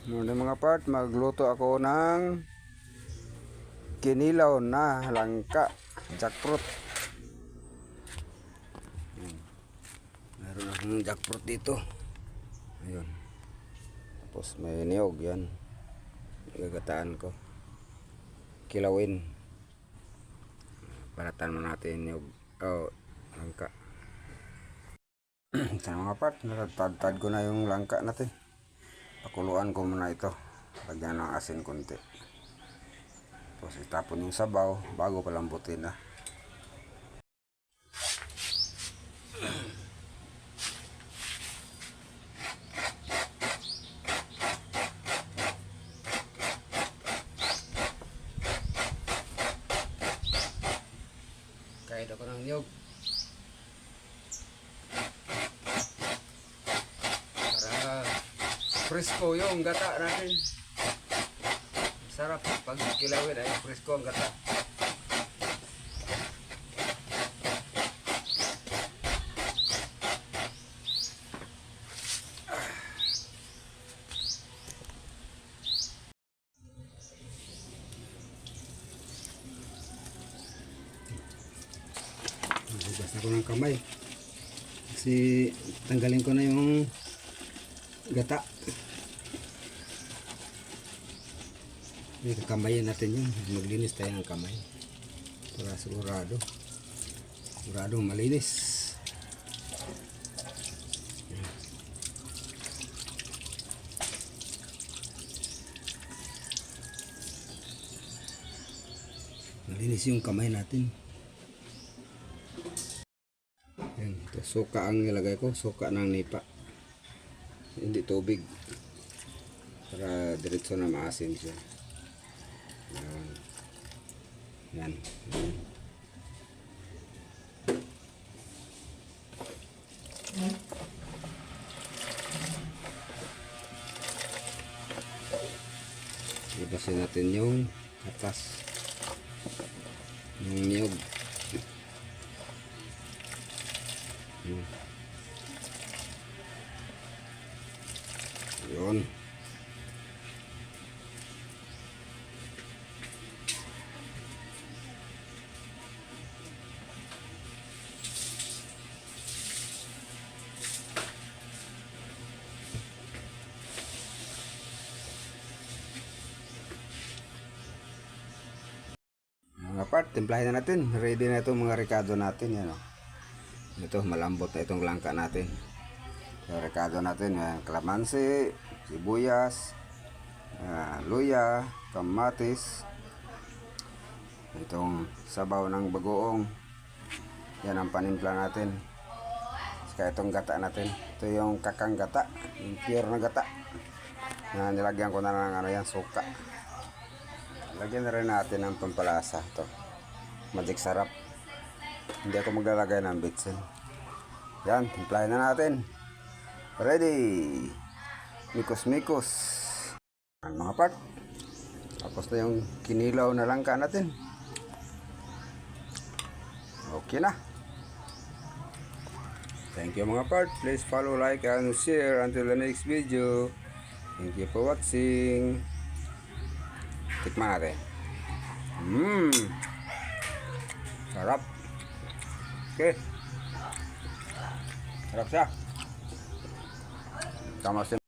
Muna mga part, magluto ako ng kinilaw na langka, jackfruit. Meron akong jackfruit dito. Ayun. Tapos may niyog yan. Gagataan ko. Kilawin. Paratan mo natin niyog. Oh, langka. Sa mga part, natad ko na yung langka natin. Pakuluan ko muna ito. Lagyan ng asin konti. Tapos itapon yung sabaw bago palambutin na. Kahit ako ng niyog. Para presko yung gata natin. Sarap pag kilawin ay presko ang gata. Hugas ako ng kamay. Kasi tanggalin ko na yung gata. Kamayin natin yun. Maglinis tayo ng kamay. Para siguradong malinis. Malinis yung kamay natin. Yan, ito, suka ang nilagay ko. Suka ng nipa. Hindi tubig. Para diretso na maasin siya. Yan. Ibasin natin yung atas ng niyog. Yun. Mga part, timplahin na natin. Ready na itong mga rekado natin. Yan, oh. Ito, malambot na itong langka natin. Yung rekado natin, yan, kalamansi, sibuyas, luya, kamatis, itong sabaw ng bagoong. Yan ang panimpla natin. Saka itong gata natin. Ito yung kakang gata, yung pure na gata. Nilagyan ko na ng yan, suka. Lagyan na rin natin ng pampalasa. Ito, magic sarap. Hindi ako maglalagay ng bitsin. Yan, timplahin na natin. Ready! Mikos-mikos. Mga part. Tapos na yung kinilaw na langka natin. Okay na. Thank you mga part. Please follow, like, and share until the next video. Thank you for watching. Tikman natin. Sarap. Okay. Sarap siya. Tama siya.